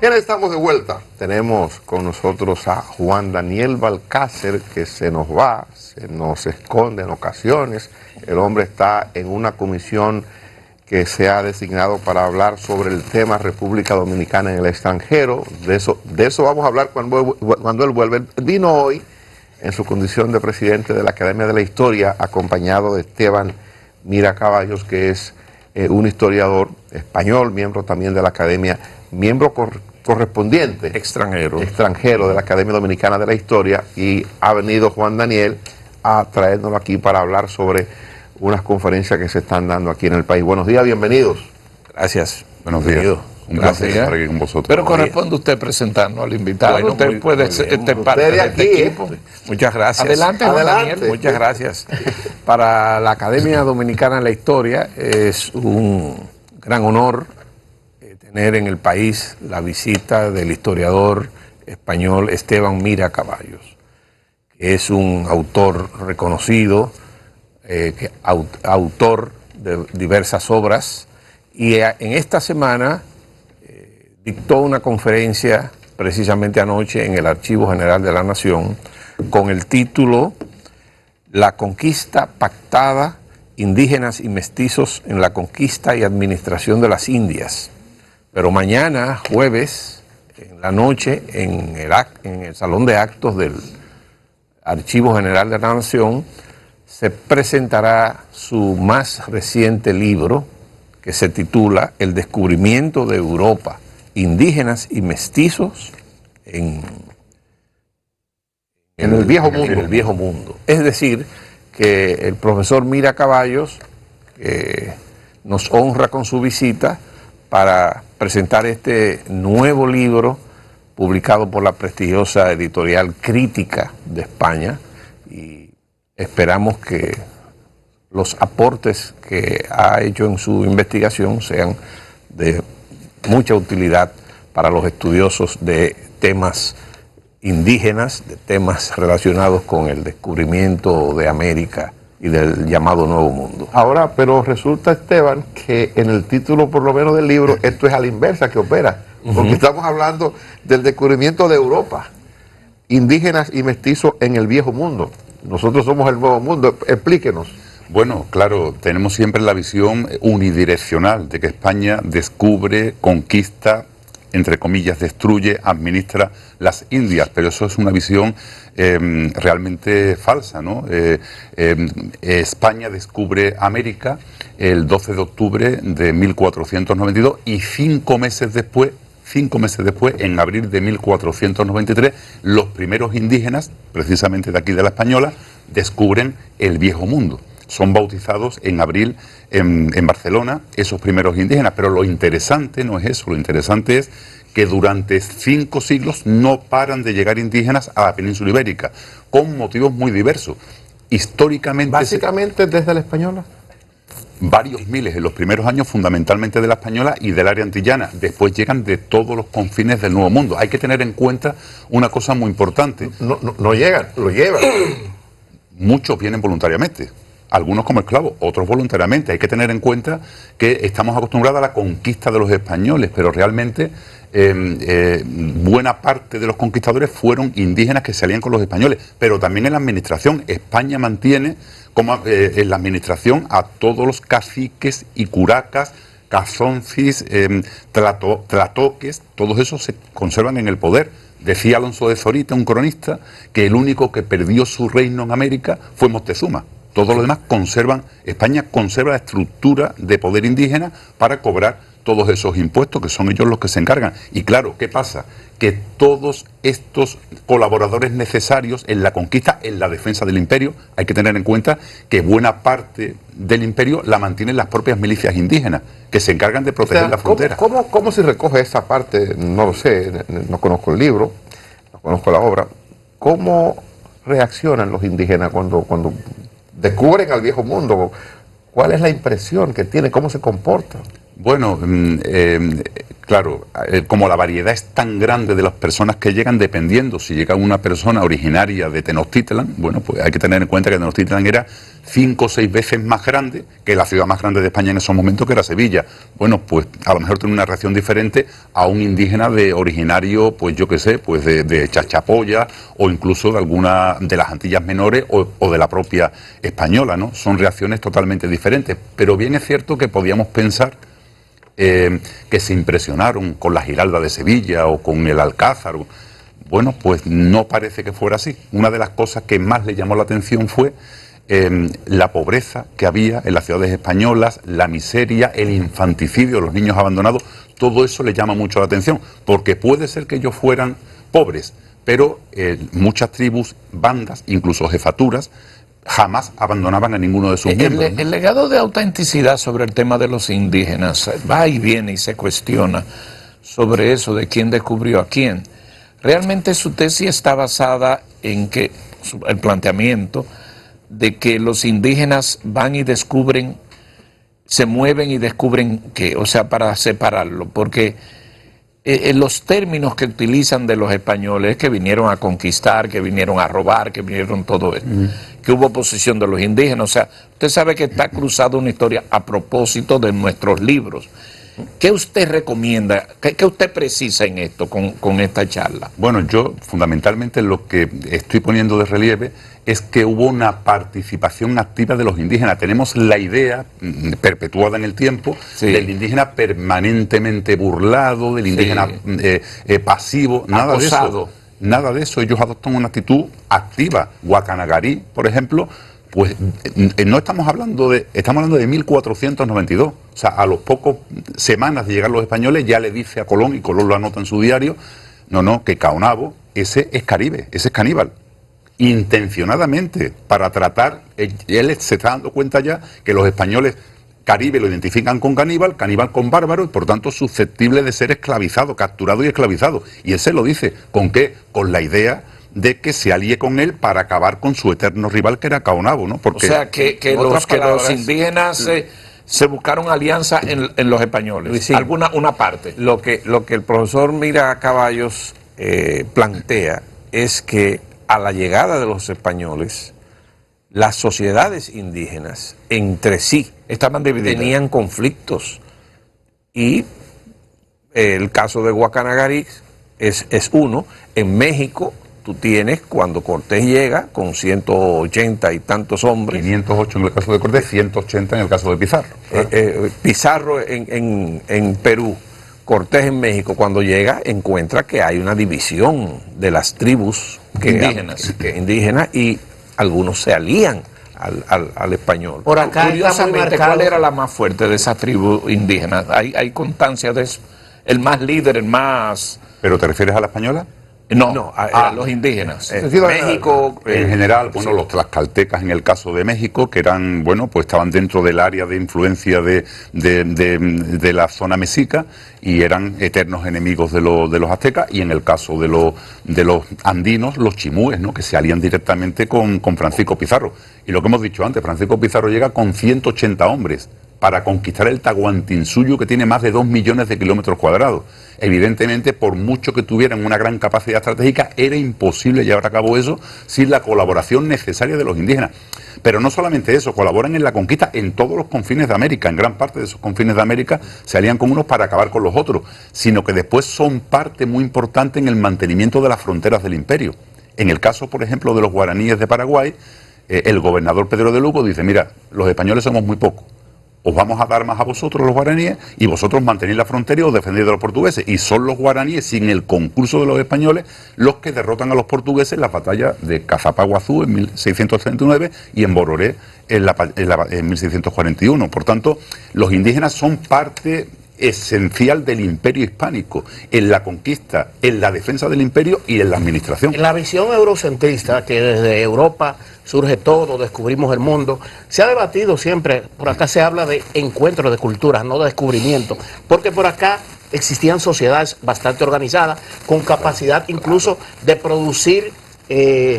Bien, estamos de vuelta. Tenemos con nosotros a Juan Daniel Balcácer, que se nos va, se nos esconde en ocasiones. El hombre está en una comisión que se ha designado para hablar sobre el tema República Dominicana en el extranjero. De eso vamos a hablar cuando él vuelve. Vino hoy en su condición de presidente de la Academia de la Historia, acompañado de Esteban Mira Caballos, que es un historiador español, miembro también de la Academia, miembro correspondiente extranjero de la Academia Dominicana de la Historia, y ha venido Juan Daniel a traérnoslo aquí para hablar sobre unas conferencias que se están dando aquí en el país. Buenos días, bienvenidos. Gracias. Buenos días. Un placer estar aquí con vosotros. Pero corresponde usted presentarnos al invitado. Bueno, usted puede ser parte de este equipo. Muchas gracias. Adelante, Daniel. Muchas gracias. Para la Academia Dominicana de la Historia es un gran honor tener en el país la visita del historiador español Esteban Mira Caballos, que es un autor reconocido, autor de diversas obras, y en esta semana dictó una conferencia precisamente anoche en el Archivo General de la Nación con el título La conquista pactada, indígenas y mestizos en la conquista y administración de las Indias. Pero mañana, jueves, en la noche, en el Salón de Actos del Archivo General de la Nación, se presentará su más reciente libro, que se titula El descubrimiento de Europa, indígenas y mestizos en el viejo mundo. En el viejo mundo. Es decir, que el profesor Mira Caballos nos honra con su visita para presentar este nuevo libro publicado por la prestigiosa editorial Crítica de España, y esperamos que los aportes que ha hecho en su investigación sean de mucha utilidad para los estudiosos de temas indígenas, de temas relacionados con el descubrimiento de América y del llamado Nuevo Mundo. Ahora, pero resulta, Esteban, que en el título por lo menos del libro, esto es a la inversa que opera, porque estamos hablando del descubrimiento de Europa, indígenas y mestizos en el viejo mundo. Nosotros somos el Nuevo Mundo. Explíquenos. Bueno, claro, tenemos siempre la visión unidireccional de que España descubre, conquista, entre comillas, destruye, administra las Indias, pero eso es una visión realmente falsa, ¿no? España descubre América el 12 de octubre de 1492 y 5 meses después, en abril de 1493, los primeros indígenas, precisamente de aquí de la Española, descubren el viejo mundo. Son bautizados en abril en Barcelona, esos primeros indígenas. Pero lo interesante no es eso, lo interesante es que durante 5 siglos no paran de llegar indígenas a la península ibérica, con motivos muy diversos. Históricamente... Básicamente desde la Española. Varios miles en los primeros años, fundamentalmente de la Española y del área antillana. Después llegan de todos los confines del Nuevo Mundo. Hay que tener en cuenta una cosa muy importante. No llegan, lo llevan. Muchos vienen voluntariamente. Algunos como esclavos, otros voluntariamente. Hay que tener en cuenta que estamos acostumbrados a la conquista de los españoles, pero realmente buena parte de los conquistadores fueron indígenas que salían con los españoles. Pero también en la administración. España mantiene como en la administración a todos los caciques y curacas, cazoncis, tlatoques, todos esos se conservan en el poder. Decía Alonso de Zorita, un cronista, que el único que perdió su reino en América fue Moctezuma. Todos los demás España conserva la estructura de poder indígena para cobrar todos esos impuestos, que son ellos los que se encargan. Y claro, ¿qué pasa? Que todos estos colaboradores necesarios en la conquista, en la defensa del imperio, hay que tener en cuenta que buena parte del imperio la mantienen las propias milicias indígenas, que se encargan de proteger la frontera. ¿Cómo se recoge esa parte? No lo sé, no conozco el libro, no conozco la obra. ¿Cómo reaccionan los indígenas cuando descubren al viejo mundo? ¿Cuál es la impresión que tienen? ¿Cómo se comportan? Bueno, Claro, como la variedad es tan grande de las personas que llegan, dependiendo si llega una persona originaria de Tenochtitlan, bueno, pues hay que tener en cuenta que Tenochtitlan era 5 o 6 veces más grande que la ciudad más grande de España en esos momentos, que era Sevilla. Bueno, pues a lo mejor tiene una reacción diferente a un indígena de originario, pues yo qué sé, pues de Chachapoya, o incluso de alguna de las Antillas Menores o de la propia española, ¿no? Son reacciones totalmente diferentes, pero bien es cierto que podíamos pensar que se impresionaron con la Giralda de Sevilla o con el Alcázar. Bueno, pues no parece que fuera así. Una de las cosas que más le llamó la atención fue la pobreza que había en las ciudades españolas, la miseria, el infanticidio, los niños abandonados. Todo eso le llama mucho la atención, porque puede ser que ellos fueran pobres, pero muchas tribus, bandas, incluso jefaturas, jamás abandonaban a ninguno de sus miembros, ¿no? El legado de autenticidad sobre el tema de los indígenas va y viene y se cuestiona sobre eso, de quién descubrió a quién. Realmente su tesis está basada en que el planteamiento de que los indígenas van y descubren, se mueven y descubren que, o sea, para separarlo, porque los términos que utilizan de los españoles, que vinieron a conquistar, que vinieron a robar, que vinieron todo esto, que hubo oposición de los indígenas, o sea, usted sabe que está cruzada una historia a propósito de nuestros libros. ¿Qué usted recomienda, qué usted precisa en esto con esta charla? Bueno, yo fundamentalmente lo que estoy poniendo de relieve es que hubo una participación activa de los indígenas. Tenemos la idea perpetuada en el tiempo, sí, del indígena permanentemente burlado, del indígena pasivo, nada acosado. de eso. Nada de eso, ellos adoptan una actitud activa. Guacanagarí, por ejemplo, pues no estamos hablando de 1492. O sea, a los pocos semanas de llegar los españoles ya le dice a Colón, y Colón lo anota en su diario, que Caonabo, ese es caribe, ese es caníbal. Intencionadamente, para tratar, él se está dando cuenta ya que los españoles caribe lo identifican con caníbal, caníbal con bárbaro, y por tanto susceptible de ser esclavizado, capturado y esclavizado. Y él se lo dice, ¿con qué? Con la idea de que se alíe con él para acabar con su eterno rival, que era Caonabo, ¿no? Porque, o sea, que los indígenas se buscaron alianza en los españoles, sí, una parte. Lo que el profesor Mira Caballos plantea es que a la llegada de los españoles, las sociedades indígenas entre sí estaban divididas, tenían conflictos, y el caso de Guacanagarí es uno. En México tú tienes, cuando Cortés llega con 180 y tantos hombres, 508 en el caso de Cortés, 180 en el caso de Pizarro. Pizarro en Perú, Cortés en México, cuando llega encuentra que hay una división de las tribus indígenas, y algunos se alían al español. Por acá, curiosamente, ¿cuál era la más fuerte de esas tribus indígenas? ¿Hay constancia de eso? ¿El más líder, el más...? ¿Pero te refieres a la española? No, a los indígenas. México, en general, bueno, los tlaxcaltecas en el caso de México, que eran, bueno, pues estaban dentro del área de influencia de la zona mexica, y eran eternos enemigos de los aztecas, y en el caso de los andinos, los chimúes, ¿no?, que se alían directamente con Francisco Pizarro. Y lo que hemos dicho antes, Francisco Pizarro llega con 180 hombres para conquistar el Tahuantinsuyo, que tiene más de 2 millones de kilómetros cuadrados. Evidentemente, por mucho que tuvieran una gran capacidad estratégica, era imposible llevar a cabo eso sin la colaboración necesaria de los indígenas. Pero no solamente eso, colaboran en la conquista en todos los confines de América. En gran parte de esos confines de América se alían con unos para acabar con los otros, sino que después son parte muy importante en el mantenimiento de las fronteras del imperio. En el caso, por ejemplo, de los guaraníes de Paraguay, el gobernador Pedro de Lugo dice: mira, los españoles somos muy pocos, os vamos a dar más a vosotros, los guaraníes, y vosotros mantenéis la frontera y os defendéis de los portugueses. Y son los guaraníes, sin el concurso de los españoles, los que derrotan a los portugueses en la batalla de Cazapaguazú en 1639 y en Bororé en 1641. Por tanto, los indígenas son parte esencial del imperio hispánico, en la conquista, en la defensa del imperio y en la administración. En la visión eurocentrista, que desde Europa surge todo, descubrimos el mundo, se ha debatido siempre, por acá se habla de encuentro de culturas, no de descubrimiento, porque por acá existían sociedades bastante organizadas, con capacidad incluso de producir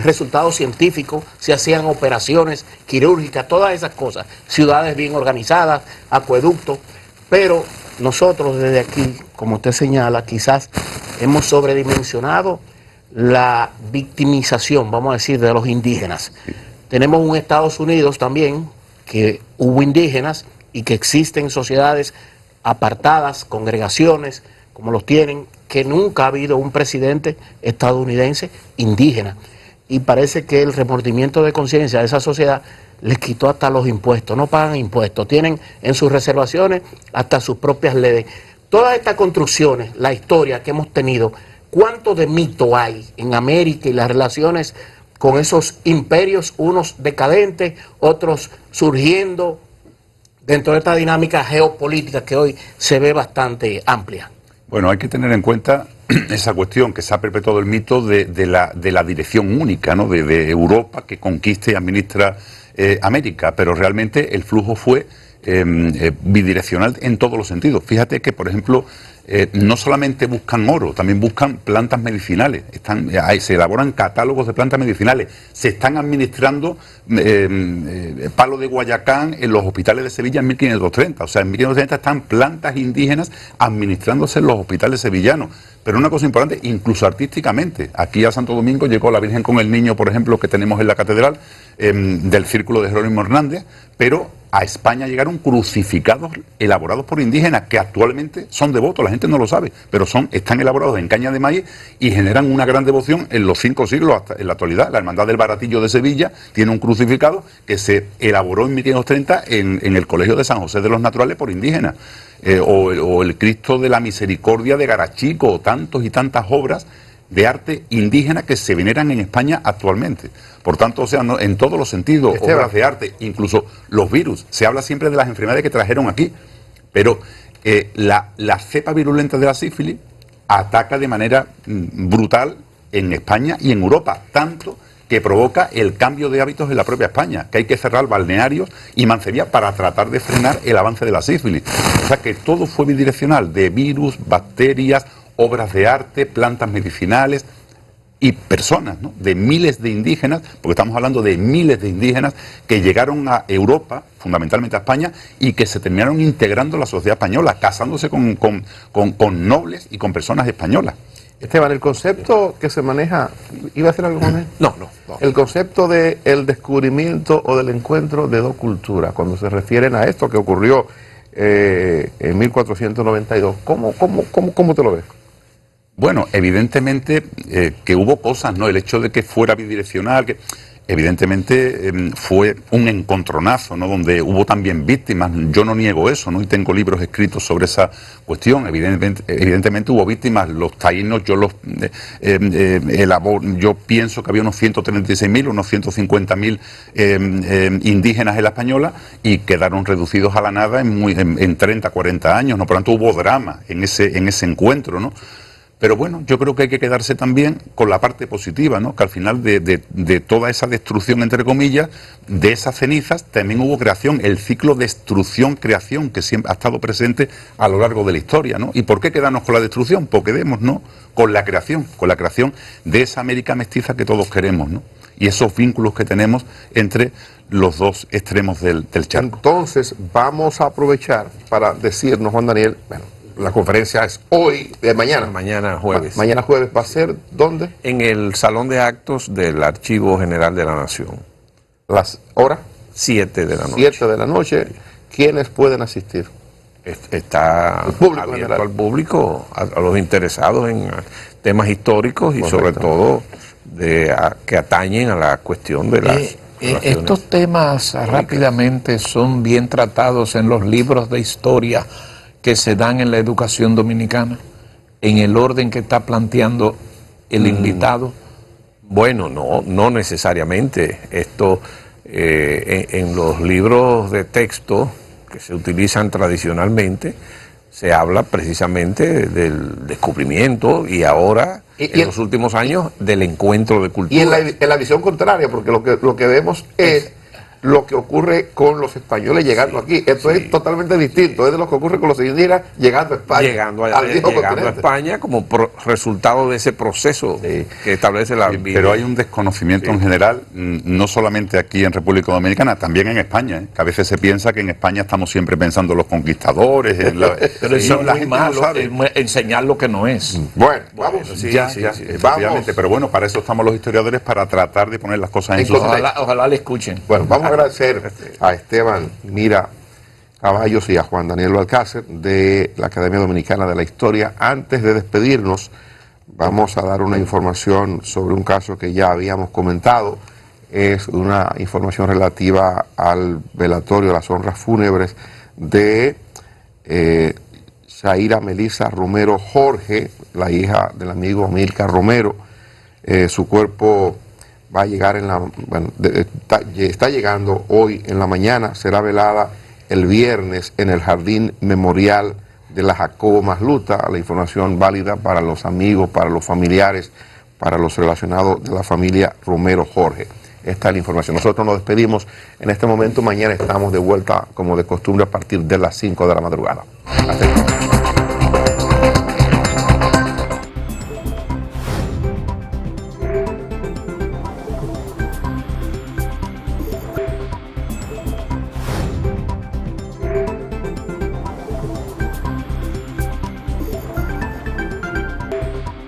resultados científicos, se hacían operaciones quirúrgicas, todas esas cosas, ciudades bien organizadas, acueductos, pero nosotros desde aquí, como usted señala, quizás hemos sobredimensionado la victimización, vamos a decir, de los indígenas. Tenemos un Estados Unidos también, que hubo indígenas y que existen sociedades apartadas, congregaciones, como los tienen, que nunca ha habido un presidente estadounidense indígena. Y parece que el remordimiento de conciencia de esa sociedad les quitó hasta los impuestos, no pagan impuestos, tienen en sus reservaciones hasta sus propias leyes. Todas estas construcciones, la historia que hemos tenido, ¿cuánto de mito hay en América y las relaciones con esos imperios, unos decadentes, otros surgiendo dentro de esta dinámica geopolítica que hoy se ve bastante amplia? Bueno, hay que tener en cuenta esa cuestión que se ha perpetuado el mito de la dirección única, ¿no? de Europa que conquiste y administra América, pero realmente el flujo fue bidireccional en todos los sentidos. Fíjate que, por ejemplo, no solamente buscan oro, también buscan plantas medicinales. Se elaboran catálogos de plantas medicinales. Se están administrando palo de Guayacán en los hospitales de Sevilla en 1530. O sea, en 1530 están plantas indígenas administrándose en los hospitales sevillanos. Pero una cosa importante, incluso artísticamente. Aquí a Santo Domingo llegó la Virgen con el Niño, por ejemplo, que tenemos en la catedral, del Círculo de Jerónimo Hernández, pero a España llegaron crucificados elaborados por indígenas que actualmente son devotos, la gente no lo sabe, pero están elaborados en caña de maíz y generan una gran devoción en los 5 siglos hasta en la actualidad. La Hermandad del Baratillo de Sevilla tiene un crucificado que se elaboró en 1530 en el Colegio de San José de los Naturales por indígenas. O el Cristo de la Misericordia de Garachico, o tantos y tantas obras de arte indígena que se veneran en España actualmente. Por tanto, o sea, no, en todos los sentidos, obras de arte, incluso los virus. Se habla siempre de las enfermedades que trajeron aquí, pero la cepa virulenta de la sífilis ataca de manera brutal en España y en Europa, tanto que provoca el cambio de hábitos en la propia España, que hay que cerrar balnearios y Mancería para tratar de frenar el avance de la sífilis. O sea que todo fue bidireccional, de virus, bacterias, obras de arte, plantas medicinales y personas, ¿no? De miles de indígenas, porque estamos hablando de miles de indígenas que llegaron a Europa, fundamentalmente a España, y que se terminaron integrando en la sociedad española, casándose con nobles y con personas españolas. Esteban, el concepto que se maneja, ¿iba a hacer algo con él? No. El concepto del descubrimiento o del encuentro de dos culturas, cuando se refieren a esto que ocurrió en 1492, ¿cómo te lo ves? Bueno, evidentemente que hubo cosas, ¿no? El hecho de que fuera bidireccional, que evidentemente fue un encontronazo, ¿no? Donde hubo también víctimas. Yo no niego eso, ¿no? Y tengo libros escritos sobre esa cuestión. Evidentemente hubo víctimas. Los taínos, yo pienso que había unos 136.000, unos 150.000 indígenas en la Española y quedaron reducidos a la nada en 30, 40 años, ¿no? Por lo tanto hubo drama en ese encuentro, ¿no? Pero bueno, yo creo que hay que quedarse también con la parte positiva, ¿no? Que al final de toda esa destrucción, entre comillas, de esas cenizas, también hubo creación, el ciclo destrucción-creación que siempre ha estado presente a lo largo de la historia, ¿no? ¿Y por qué quedarnos con la destrucción? Pues quedémonos con la creación de esa América mestiza que todos queremos, ¿no? Y esos vínculos que tenemos entre los dos extremos del charco. Entonces, vamos a aprovechar para decirnos, Juan Daniel, bueno, la conferencia es hoy, mañana. Mañana jueves. Mañana jueves. ¿Va a ser dónde? En el Salón de Actos del Archivo General de la Nación. ¿Las horas? 7 de la noche. 7 de la noche. ¿Quiénes pueden asistir? Está abierto al público, a los interesados en temas históricos y correcto, sobre todo que atañen a la cuestión de las... estos temas rápidamente son bien tratados en los libros de historia que se dan en la educación dominicana, en el orden que está planteando el invitado. Bueno, no necesariamente. Esto en los libros de texto que se utilizan tradicionalmente se habla precisamente del descubrimiento y ahora en los últimos años del encuentro de culturas. Y en la visión contraria, porque lo que vemos es lo que ocurre con los españoles llegando aquí. Esto es totalmente distinto, es de lo que ocurre con los indígenas llegando a España. Llegando a España como resultado de ese proceso que establece la vida. Pero hay un desconocimiento en general, no solamente aquí en República Dominicana, también en España, que a veces se piensa que en España estamos siempre pensando en los conquistadores. Pero eso es muy malo, enseñar lo que no es. Bueno, vamos. Vamos. Pero bueno, para eso estamos los historiadores, para tratar de poner las cosas en su sitio. Ojalá le escuchen. Bueno, vamos a agradecer a Esteban Mira Caballos y a Juan Daniel Balcácer de la Academia Dominicana de la Historia. Antes de despedirnos, vamos a dar una información sobre un caso que ya habíamos comentado. Es una información relativa al velatorio, las honras fúnebres de Zaira Melissa Romero Jorge, la hija del amigo Amílcar Romero. Su cuerpo va a llegar está llegando hoy en la mañana, será velada el viernes en el Jardín Memorial de la Jacobo Masluta. La información válida para los amigos, para los familiares, para los relacionados de la familia Romero Jorge. Esta es la información. Nosotros nos despedimos en este momento. Mañana estamos de vuelta, como de costumbre, a partir de las 5 de la madrugada. Hasta luego.